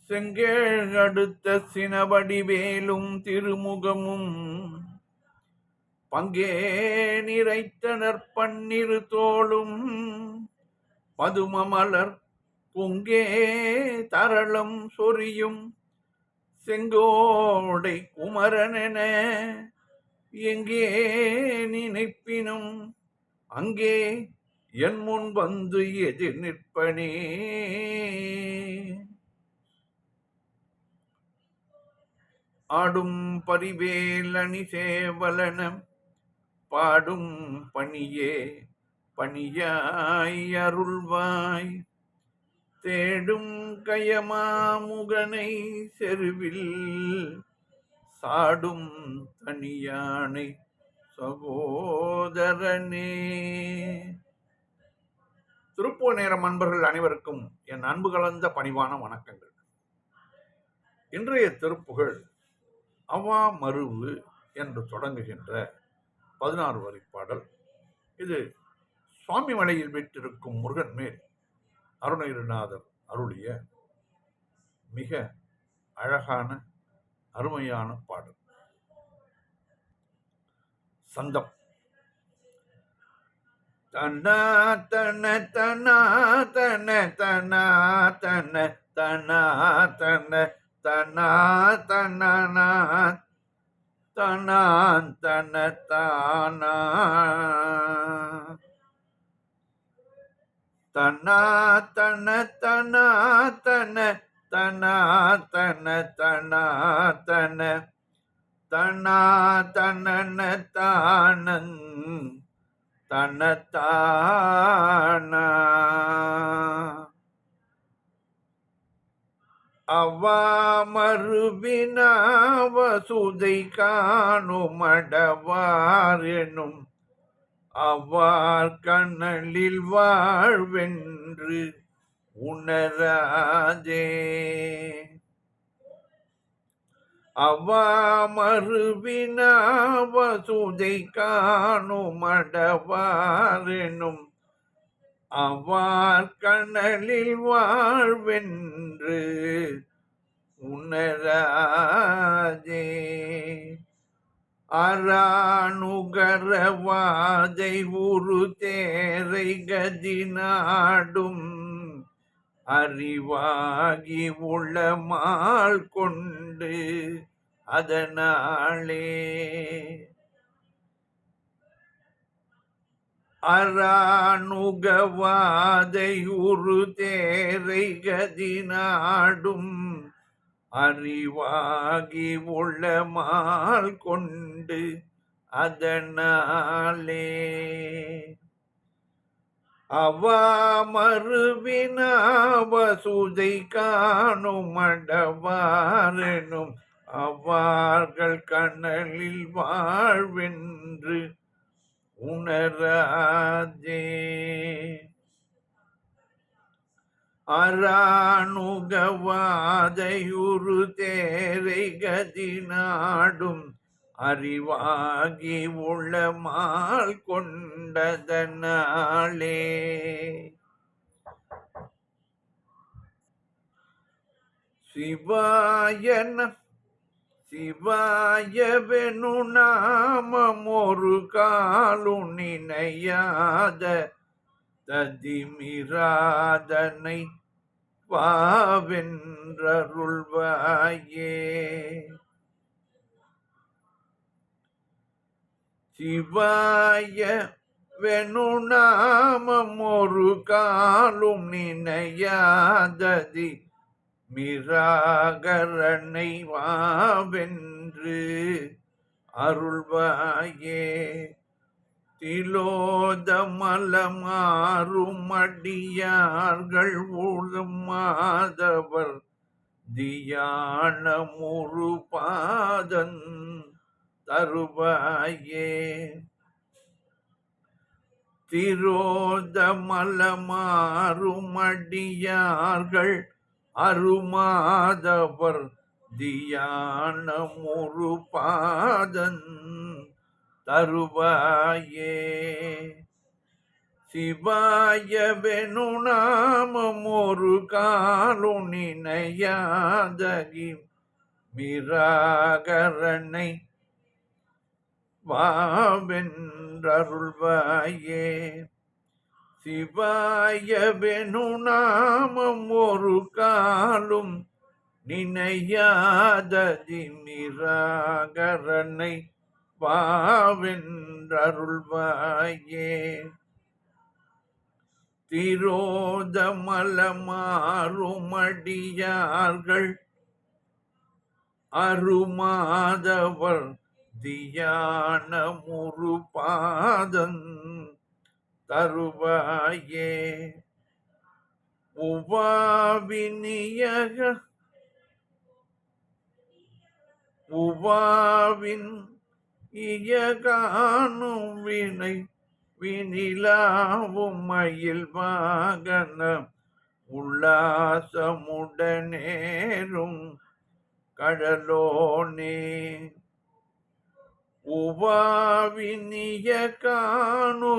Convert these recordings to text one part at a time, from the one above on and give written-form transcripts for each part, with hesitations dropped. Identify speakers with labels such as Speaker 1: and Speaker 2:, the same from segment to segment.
Speaker 1: செங்கேழ் அடுத்த சினபடி வேலும் திருமுகமும் பங்கே நிறைத்தனர் பன்னிரு தோளும் பதுமமலர் பொங்கே தரளம் சொரியும் செங்கோடை குமரனென எங்கே நினைப்பினும் அங்கே என் முன் வந்து எதிர் நிற்பனே. ஆடும் பரிவேலணி சேவலன பாடும் பணியே பணியாய் அருள்வாய் தேடும் கயமாமுகனை செருவில் சாடும் தனியானை சகோதரனே. திருப்பூர் நேரம் அன்பர்கள் அனைவருக்கும் என் அன்பு கலந்த பணிவான வணக்கங்கள். இன்றைய திருப்புகழ் அவா மருவு என்று தொடங்குகின்ற 16 வரி பாடல். இது சுவாமி மலையில் வீற்றிருக்கும் முருகன் மேல் அருணகிரிநாதர் அருளிய மிக அழகான அருமையான பாடல். சந்தம் தனா தன தனா தன தனா தன தனா தன தனா தனா தனா தன தானா தனா தன தனா தன தனா தன தனா தன தனா தனன தானன் தனத்தானா அவா மருவினா வசுதை காணுமடவார் எனும் அவ்வார் கண்ணலில் வாழ்வென்று உணராதே. அவா மருவினா வசுதை காணுமடவார் எனும் அவ்வார் கண்ணலில் வாழ்வென்று உணராதே. அராணுகரவாதை உரு தேரை கதி நாடும் அறிவாகி உளமால் கொண்டு அதனாலே. அராணுகவாதை உரு தேரை கதி நாடும் அறிவாகி உளமால் கொண்டு அதனாலே. அவா மருவினா வசுதை காணுமடவாரெனும் அவ்வார்கள் கண்ணலில் வாழ்வென்று உணராதே. அராணுகவாதையுரு தேரை கதி நாடும் அறிவாகி உளமால் கொண்டதனாலே. சிவாயன சிவாயவெனு நாமம் ஒரு காலு நினையாத ததிமிராதனை பாவென்றருள்வாயே. சிவாய வெனு நாமம் ஒரு காலும் நினையாததி மிராகரனை வாவென்று அருள்வாயே. திலோதமலமாறும் அடியார்கள் ஊழும் மாதவர் தியானமுரு பாதன் தருவாயே. திரோதமலமாறும் அடியார்கள் அருமாதவர் தியானமுரு பாதன் தருவாயே. சிவாயவெனு நாமம் ஒரு காலும் நினையாதகி மிராகரனை வாவென்றருள்வாயே. சிவாயவெனு நாமம் ஒரு காலும் நினையாததி மிராகரனை வாவென்றருள்வாயே. திரோதமலமாறுமடியார்கள் அருமாதவர் தியானமுரு பாதம் தருவாயே. உவாவின் இயகானும் வினை வினிலாவும் மயில் வாகன உல்லாசமுடனேரும் கடலோனே. உவாவினிய காணுவினிலாவும்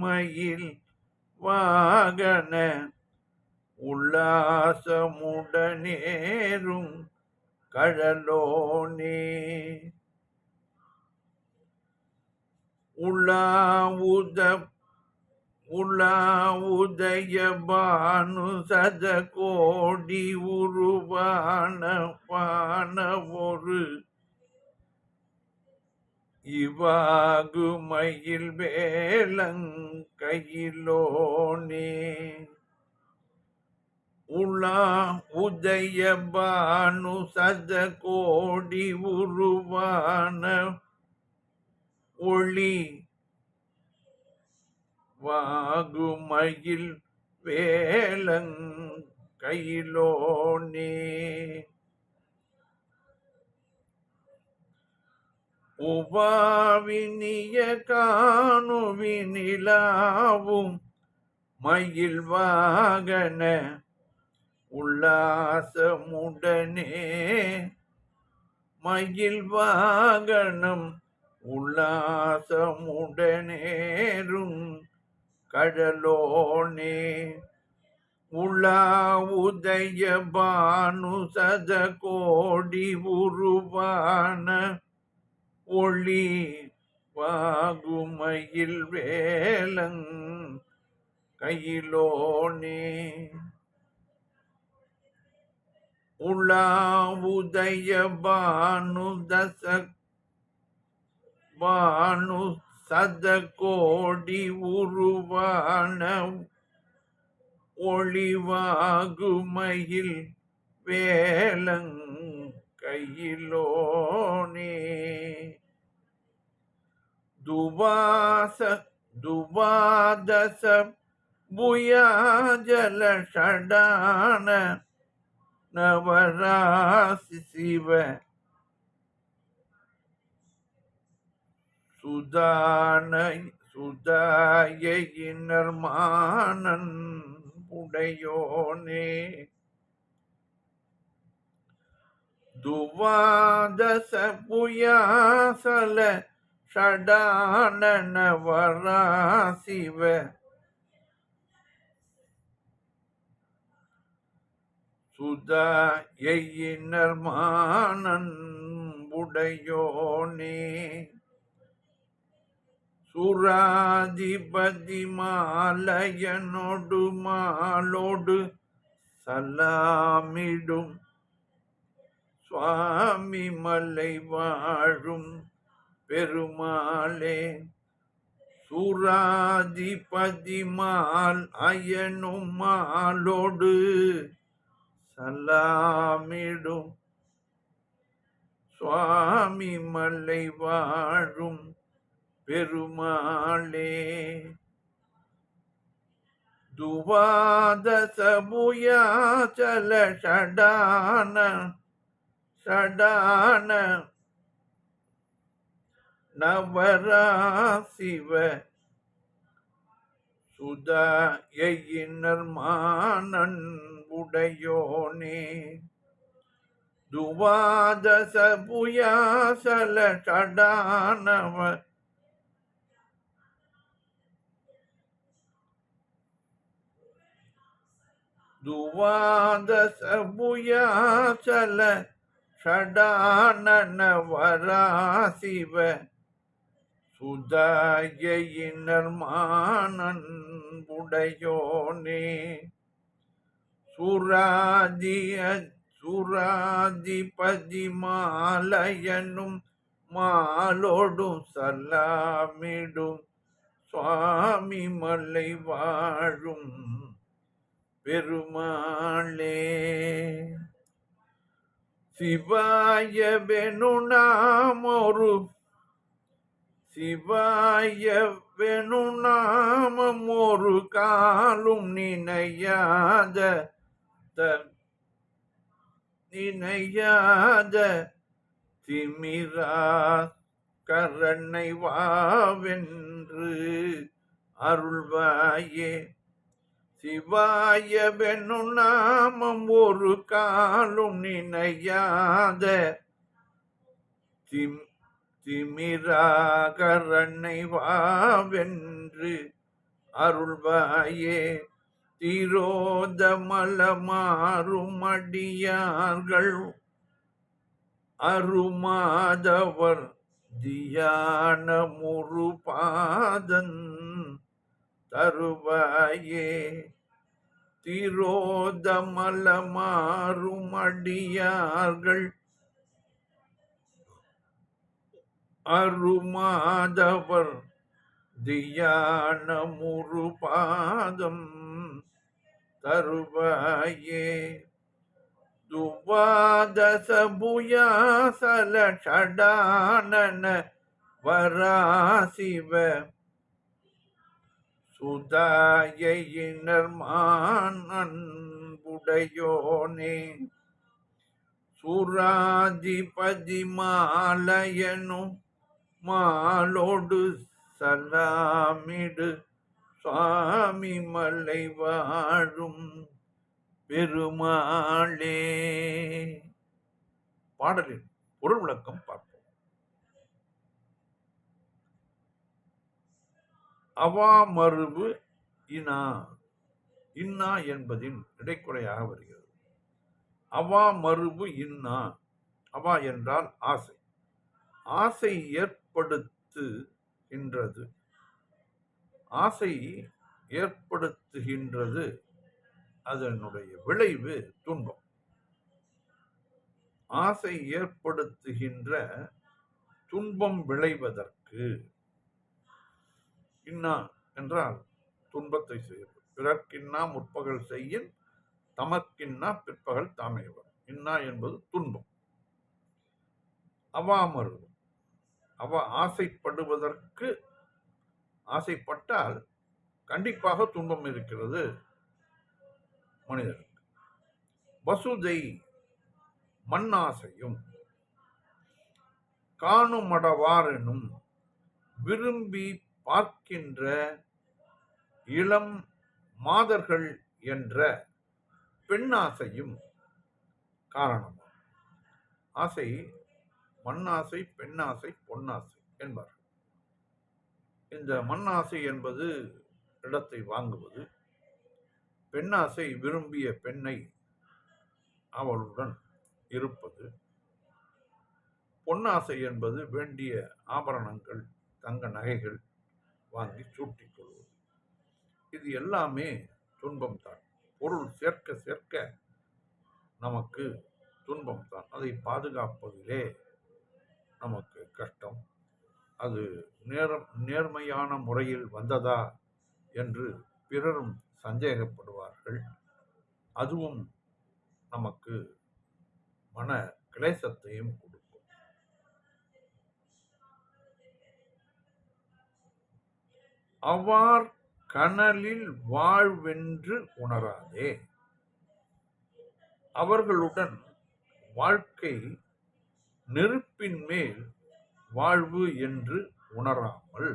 Speaker 1: மயில் வாகன உல்லாசமுடனேரும் கடலோனே. உலாவுதய பானு சத கோடி உருவான பானவொரு இவாகுமயில் வேலங்கையிலோனே. உதய பானு சத கோடி உருவான ஒளி வாகுமயில் வேலங்கையிலோனே. உவாவினிய காணுவினிலாவும் மயில் வாகன உல்லாசமுடனே. மயில் வாகனம் உல்லாசமுடனேரும் கடலோனே. உலாவுதய பானு சத கோடி உருவான ஒளி வாகுமயில் வேலங்கையிலோனே. உலாவுதய பானு சத கோடி உருவான ஒளிவாகுமயில் வேலங்கையிலோனே. துவாதச புயாஜல ஷடான நவராசி சிவ சுதாயினர் மானன் உடையோனே. துவாதச புயாசல ஷடான நவராசிவ சுதாயினர் மானன் உடையோனே. சுராதிபதி மாலையனோடு மாலோடு சலாமிடும் சுவாமி மலை வாழும் பெருமாளே. சுராதிபதி மால் அயனும் மாலோடு சலாமிடும் சுவாமி மலை வாழும் பெருமாளே. துவாதச புயாச்சல ஷடான நவராசிவ சுதாயினர் மானன் உடையோனே. துவாதச புயாசல ஷடானவ துவாதச புயாசல ஷடானன வராசிவ சுதாயினர் மானன் உடையோனே சுராதிபதி மாலையனும் மாலோடும் சல்லாமிடும் சுவாமி மலை வாழும் பெருமாளே. சிவாய வெணுநாமொரு சிவாய வெணுநாமம் ஒரு காலும் நினையாத திமிரா கரனை வாவென்று அருள்வாயே. சிவாய வெணுநாமம் ஒரு காலும் நினையாத திமிராகரனை வாவென்று அருள்வாயே. திரோத மலமாறும் அடியார்கள் அருமாதவர் தியான முருபாதன் தருவாயே. திரோத மலமாறும் அடியார்கள் அருமாதவர் தியான முருபாதம் தருவாயே. துவாதச புயாசல ஷடானன வராசிவ சுதாயினர் மானன் உடையோனே. சுராதிபதி மாலையனும் மாலோடு சலாமிடு சுவாமி மலை வாழும் பெருமாளே. பாடலின் பொருள் விளக்கம் பார்ப்போம். அவாமருவு இனா இன்னா என்பதின் இடைக்குறையாக வருகிறது. அவாமருவு இன்னா. அவா என்றால் ஆசை. ஆசை ஏற்படுத்துகின்றது. ஆசை ஏற்படுத்துகின்றது. அதனுடைய விளைவு துன்பம். ஆசை ஏற்படுத்துகின்ற துன்பம் விளைவதற்கு இன்னா என்றால் துன்பத்தை செய்வது. பிறர்க்கின்னா முற்பகல் செய்யின் தமக்கின்னா பிற்பகல் தாமேவர். இன்னா என்பது துன்பம். அவாமருவு. ஆசைப்படுவதற்கு ஆசைப்பட்டால் கண்டிப்பாக துன்பம் இருக்கிறது மனிதனுக்கு. வசுதை மண்ணாசையும் காணுமடவாரெனும் விரும்பி பார்க்கின்ற இளம் மாதர்கள் என்ற பெண்ணாசையும் காரணம். ஆசை மண்ணாசை, பெண்ணாசை, பொன்னாசை என்பார்கள். இந்த மண்ணாசை என்பது இடத்தை வாங்குவது. பெண்ணாசை விரும்பிய பெண்ணை அவளுடன் இருப்பது. பொன்னாசை என்பது வேண்டிய ஆபரணங்கள், தங்க நகைகள் வாங்கி சூட்டிக் கொள்வது. இது எல்லாமே துன்பம் தான். பொருள் சேர்க்க சேர்க்க நமக்கு துன்பம் தான். அதை பாதுகாப்பதிலே நமக்கு கஷ்டம். அது நேர்மையான முறையில் வந்ததா என்று பிறரும் சந்தேகப்படுவார்கள். அதுவும் நமக்கு மன கிளேசத்தையும் கொடுக்கும். அவ்வார் கனலில் வாழ்வென்று உணராதே. அவர்களுடன் வாழ்க்கை நெருப்பின் மேல் வாழ்வு என்று உணராமல்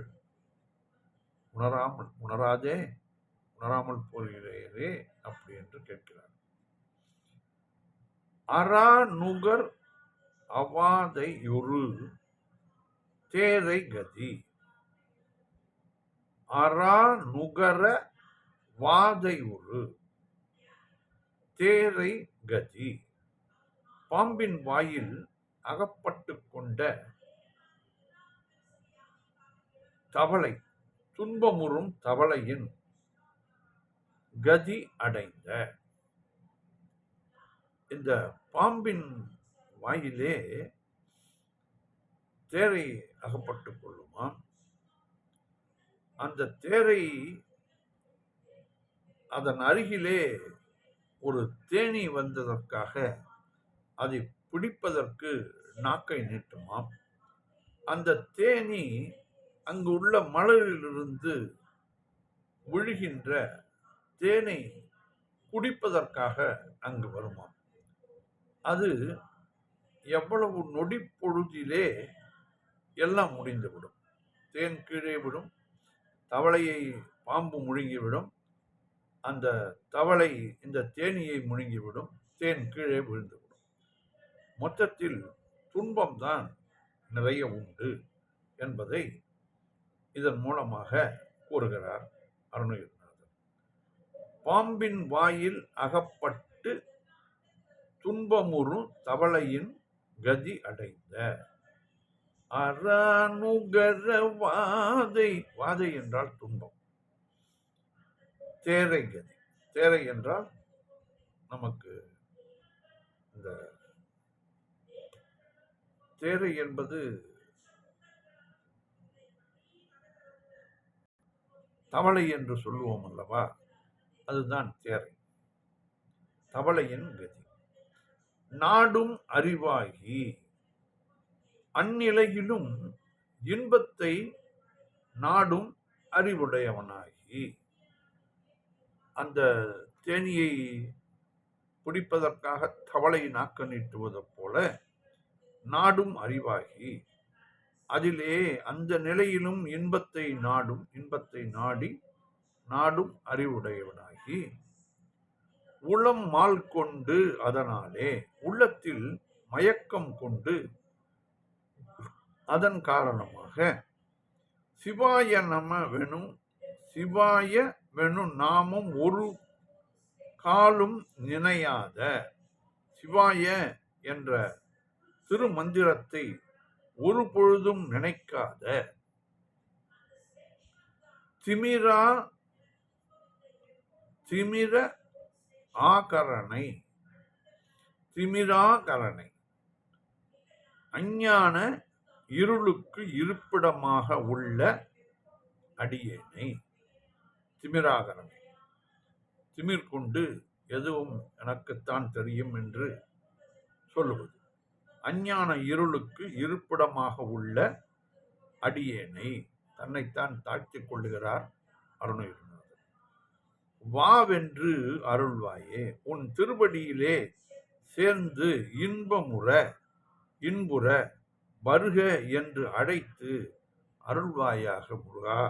Speaker 1: போகிறே அப்படி என்று கேட்கிறார். அரா நுகர் அவாதை ஒரு தேரை கதி. அரா நுகர வாதை ஒரு தேரை கதி. பாம்பின் வாயில் அகப்பட்டு கொண்ட தவளை, துன்பமுறும் தவளையின் கதி அடைந்த. இந்த பாம்பின் வாயிலே தேரை அகப்பட்டுக் கொள்ளுமா. அந்த தேரை அதன் அருகிலே ஒரு தேனீ வந்ததற்காக அதை பிடிப்பதற்கு நாக்கை நீட்டுமாம். அந்த தேனீ அங்கு உள்ள மலரிலிருந்து விழுகின்ற தேனை குடிப்பதற்காக அங்கு வருமாம். அது எவ்வளவு நொடி பொழுதிலே எல்லாம் முடிந்துவிடும். தேன் கீழே விடும், தவளையை பாம்பு முழுங்கிவிடும், அந்த தவளை இந்த தேனியை முழுங்கிவிடும், தேன் கீழே விழுந்துவிடும். மொத்தத்தில் துன்பம்தான் நிறைய உண்டு என்பதை இதன் மூலமாக கூறுகிறார் அருணகிரிநாதர். பாம்பின் வாயில் அகப்பட்டு துன்பமுறும் தவளையின் கதி அடைந்த. அரானுகர வாதை. வாதை என்றால் துன்பம். தேரை கதி. தேரை என்றால் நமக்கு இந்த தேரை என்பது தவளை என்று சொல்லுவோம் அல்லவா, அதுதான் தேரை. தவளையின் கதி. நாடும் அறிவாகி. அந்நிலையிலும் இன்பத்தை நாடும் அறிவுடையவனாகி. அந்த தேனியை பிடிப்பதற்காக தவளை நாக்க நீட்டுவது போல நாடும் அறிவாகி, அதிலே அந்த நிலையிலும் இன்பத்தை நாடும், இன்பத்தை நாடி நாடும் அறிவுடையவனாகி, உளம் மால் கொண்டு, அதனாலே உள்ளத்தில் மயக்கம் கொண்டு, அதன் காரணமாக சிவாய நம வெனும், சிவாய வெனும் நாமம் ஒரு காலும் நினையாத, சிவாய என்ற திருமந்திரத்தை ஒரு பொழுதும் நினைக்காத, திமிர ஆகரணை, திமிராகரணை, அஞ்ஞான இருளுக்கு இருப்பிடமாக உள்ள அடியேனை. திமிராகரணை, திமிர் கொண்டு எதுவும் எனக்குத்தான் தெரியும் என்று சொல்லுவது. அஞ்ஞான இருளுக்கு இருப்பிடமாக உள்ள அடியேனை, தன்னைத்தான் தாழ்த்திக் கொள்ளுகிறார் அருணகிரிநாதர். வாவென்று அருள்வாயே. உன் திருவடியிலே சேர்ந்து இன்புற வருக என்று அழைத்து அருள்வாயாக முருகா.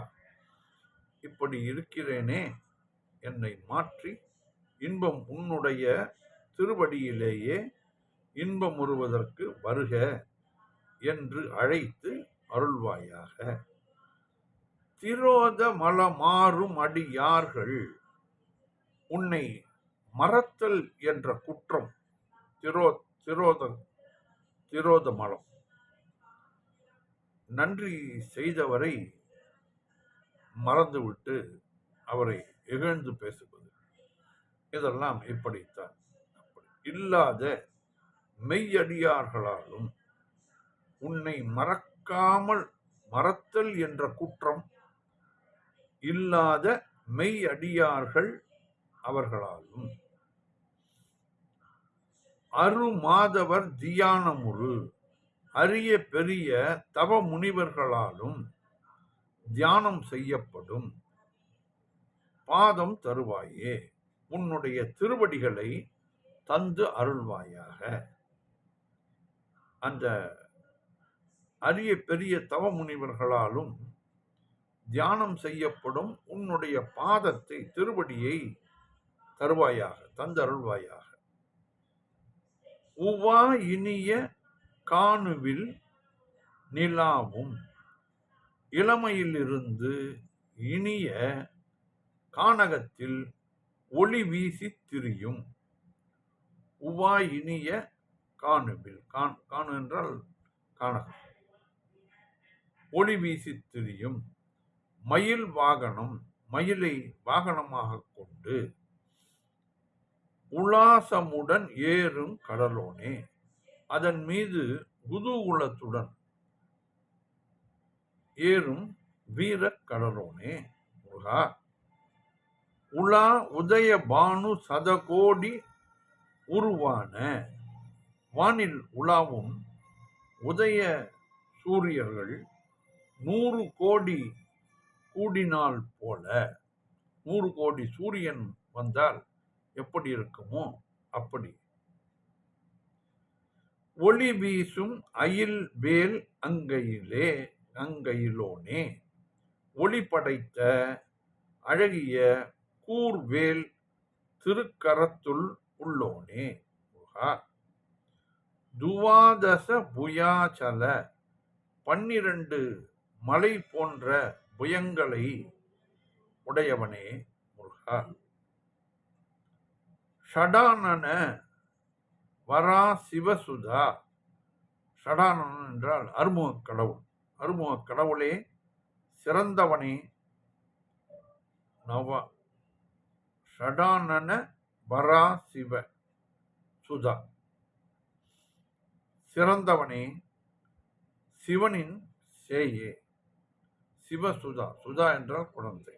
Speaker 1: இப்படி இருக்கிறேனே, என்னை மாற்றி இன்பம் உன்னுடைய திருவடியிலேயே இன்பமுறுவதற்கு வருக என்று அழைத்து அருள்வாயாக. திரோத மலமாறும் அடியார்கள். உன்னை மறத்தல் என்ற குற்றம், திரோத மலம், நன்றி செய்தவரை மறந்துவிட்டு அவரை இகழ்ந்து பேசுவது, இதெல்லாம் இப்படித்தான். இல்லாத மெய்யடியார்களாலும் உன்னை மறத்தல் என்ற குற்றம் இல்லாத மெய் அடியார்கள் அவர்களாலும், அருமாதவர் தியானமுறு அரிய பெரிய தவ முனிவர்களாலும் தியானம் செய்யப்படும் பாதம் தருவாயே. உன்னுடைய திருவடிகளை தந்து அருள்வாயாக. அந்த அரிய பெரிய தவ முனிவர்களாலும் தியானம் செய்யப்படும் உன்னுடைய பாதத்தை, திருவடியை தருவாயாக, தந்தருள்வாயாக. உவா இனிய காணுவில் நிலாவும். இளமையிலிருந்து இனிய கானகத்தில் ஒளி வீசி திரியும் உவா இனிய காணுவில், காணு என்றால் காணகம், ஒளி வீசி திரியும் மயில் வாகனம், மயிலை வாகனமாக கொண்டு உலாசமுடன் ஏறும் கடலோனே, அதன் மீது குதூகுலத்துடன் ஏறும் வீர கடலோனே முருகா. உலா உதய பானு சதகோடி உருவான, வானில் உலாவும் உதய சூரியர்கள் 100 கோடி கூடினால் போல, 100 கோடி சூரியன் வந்தால் எப்படி இருக்குமோ அப்படி ஒளி வீசும் அயில் வேல் அங்கையிலோனே, ஒளி படைத்த அழகிய கூர்வேல் திருக்கரத்துள் உள்ளோனே முருகா. துவாதச புயாச்சல, 12 மலை போன்ற புயங்களை உடையவனே முருகா. ஷடானன வரா சிவசுதா, ஷடானன் என்றால் அறுமுக கடவுள், அறுமுக கடவுளே சிறந்தவனே. நவ ஷடானன வரா சிவ சுதா, சிறந்தவனே சிவனின் சேயே. சிவசுதா, சுதா என்றால் குழந்தை.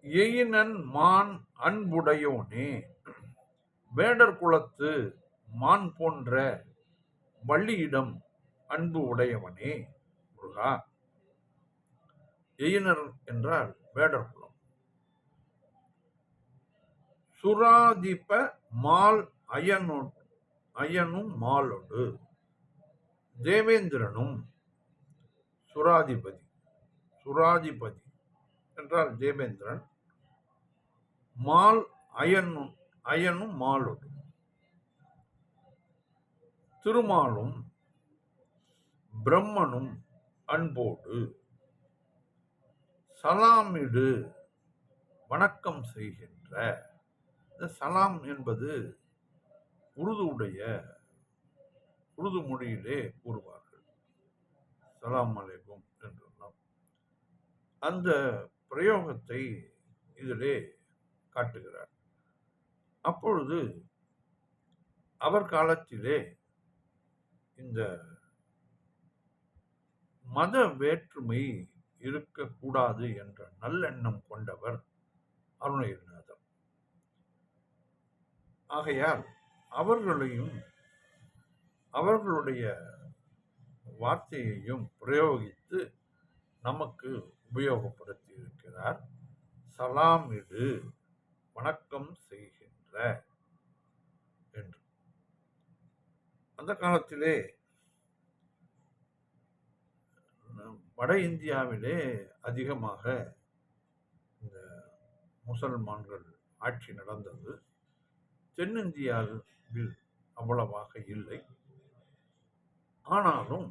Speaker 1: எயினன் மான் அன்புடையோனே, வேடர் குலத்து மான் போன்ற வள்ளியிடம் அன்பு உடையவனே முருகா. எயினர் என்றால் வேடர் குலம். சுராதிப மால் அயனும் மாலோடு, தேவேந்திரனும் சுராதிபதி, சுராதிபதி என்றால் தேவேந்திரன், மால் அயனும் மாலோடு, திருமாலும் பிரம்மனும் அன்போடு சலாமிடு வணக்கம் செய்கின்ற. சலாம் என்பது உருது மொழியிலே கூறுவார்கள், சலாம் அலைக்கும் என்றெல்லாம். அந்த பிரயோகத்தை இதிலே காட்டுகிறார். அப்பொழுது அவர் காலத்திலே இந்த மத வேற்றுமை இருக்கக்கூடாது என்ற நல்லெண்ணம் கொண்டவர் அருணகிரிநாதர். ஆகையால் அவர்களையும் அவர்களுடைய வார்த்தையையும் பிரயோகித்து நமக்கு உபயோகப்படுத்தி இருக்கிறார். சலாமிடு வணக்கம் செய்கின்ற என்று. அந்த காலத்திலே வட இந்தியாவிலே அதிகமாக இந்த முசல்மான்கள் ஆட்சி நடந்தது. தென்னிந்தியாவில் அவ்வளவாக இல்லை. ஆனாலும்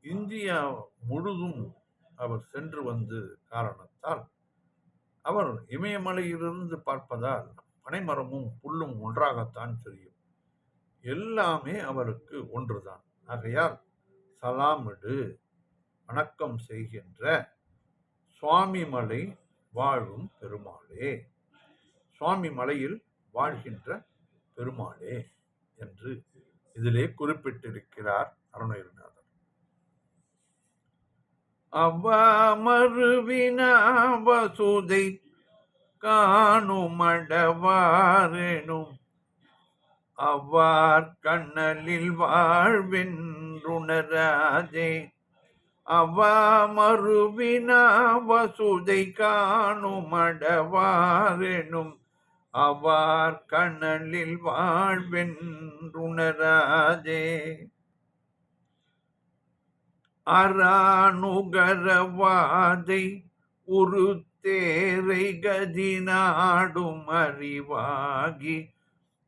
Speaker 1: இந்தியா முழுதும் அவர் சென்று வந்து காரணத்தால், அவர் இமயமலையிலிருந்து பார்ப்பதால் பனைமரமும் புல்லும் ஒன்றாகத்தான் தெரியும். எல்லாமே அவருக்கு ஒன்றுதான். ஆகையால் சலாமிடு வணக்கம் செய்கின்ற சுவாமி மலை வாழும் பெருமாளே, சுவாமி மலையில் வாழ்கின்ற பெருமாளே என்று இதிலே குறிப்பிட்டிருக்கிறார் அருணகிரிநாதர். அவ்வமருவினாவசுதை காணுமடவாரெனும் அவ்வார் கண்ணலில் வாழ்வென்றுணராதே. அவ்வமருவினாவசுதை காணுமடவாரெனும் அவ்வார் கண்ணலில் வாழ்வென்றுணராதே. அரானுகரவாதை ஒரு தேரை கதிநாடும் அறிவாகி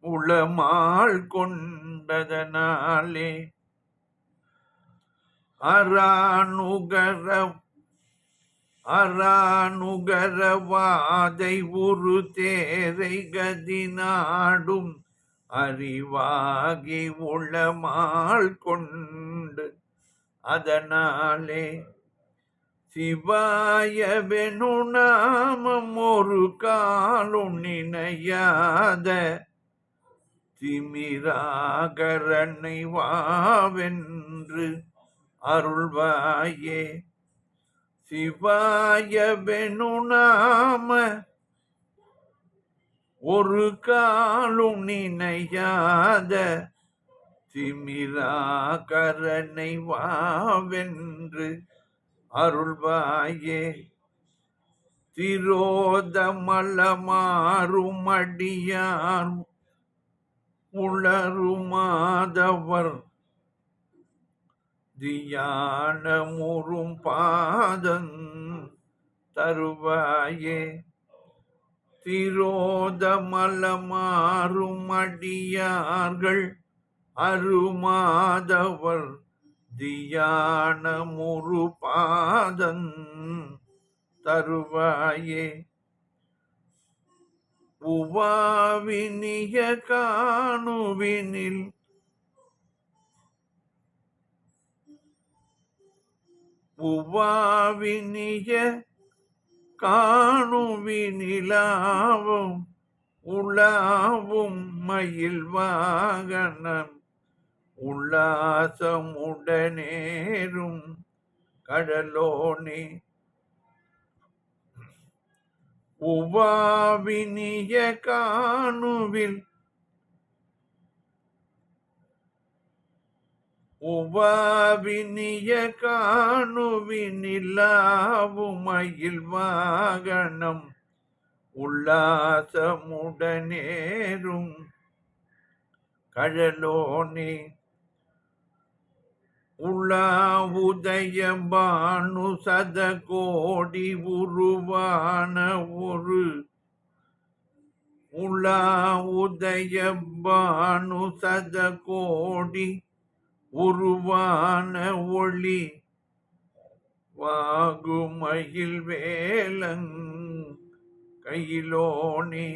Speaker 1: உளமாள் கொண்டதனாலே. அரானுகரவாதை உரு தேரை கதி நாடும் அறிவாகி உளமால் கொண்டு அதனாலே சிவாயவெனு நாமம் ஒரு காலும் நினையாத திமிராகரனை வாவென்று அருள்வாயே. சிவாயவெனு நாம ஒரு காலும் நினையாத திமிராகரனை வாவென்று அருள்வாயே. திரோதமலமாறும் அடியார் உளருமாதவர் தியானமுறும் பாதம் தருவாயே. திரோதமலமாறும் அடியார்கள் அருமாதவர் தியானமுறு பாதம் தருவாயே. உவாவினிய காணுவினில் உவாவினிய காணுவினிலாவும் உலாவும் மயில் வாகனம் உல்லாசமுடனேறும் கடலோனே. உவாவினிய காணுவில் உவாவினிய காணுவினிலாவும் மயில் வாகனம் உல்லாசமுடனேறும் கடலோனே. உலாவுதய பானு சத கோடி உருவான ஒரு உலாவுதய பானு சத கோடி உருவான ஒளி வாகுமயில் வேலங் கையிலோனே.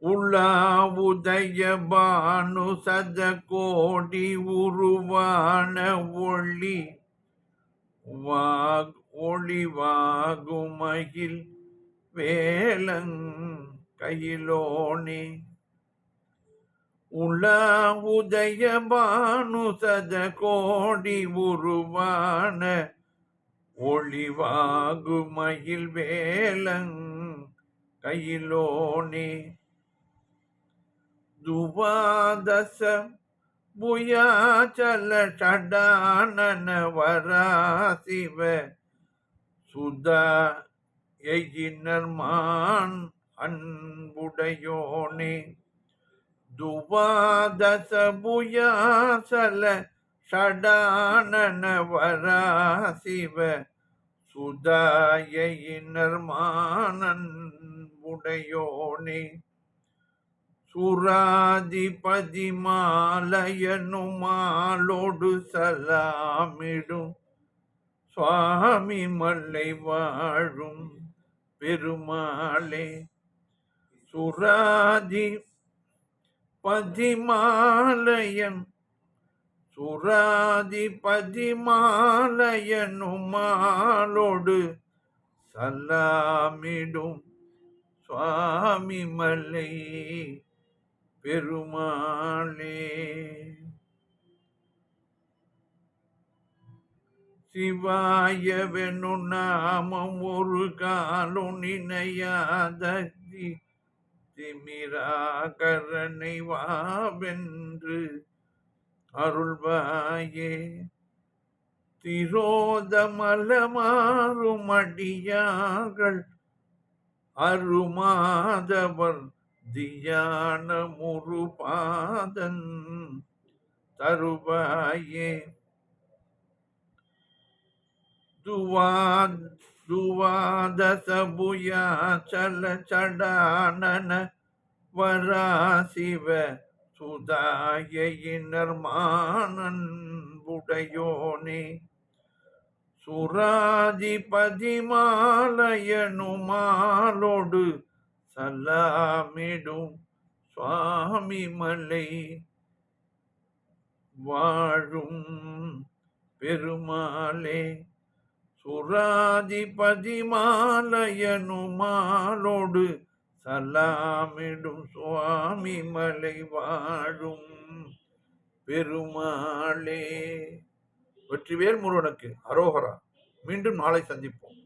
Speaker 1: உலாவுதய பானு சத கோடி உருவான ஒளி வாகுமயில் வேலங் கையிலோனே. உலாவுதய பானு சத கோடி உருவான ஒளி வாகுமயில் வேலங் கையிலோனே. துவாதச புயாச்சல ஷடானன வராசிவ சுதா எயினர்மான் அன்புடையோனே. துவாதச புயாசல ஷடானன வராசிவ சுதா எயினர்மான் அன்புடையோனே. சுராதிபதி மாலயனு மாலோடு சலாமிடும் சுவாமி மல்லை வாழும் பெருமாளே. சுராதி பதிமாலயன் பதிமாலயனு மாலோடு சலாமிடும் சுவாமி மல்லை பெருமாளே. சிவாயவெனு நாமம் ஒரு காலும் நினையாத திமிராகரனை வாவென்று அருள்வாயே. திரோதமலமாறும் அடியார்கள் அருமாதவர் தியானமுறு பாதம் தருவாயே. துவாதச புயாச்சல சடானன வராசிவ சுதாயினர் மானன்புடையோனே சுராதிபதிமாலயனுமாலோடு சலாமிடும் சுவாமி மலை வாழும் பெருமாளே சுராதிபதிமாலயனுமாலோடு சலாமிடும் சுவாமி மலை வாழும் பெருமாளே. வெற்றிவேல் முருகனுக்கு அரோகரா. மீண்டும் நாளை சந்திப்போம்.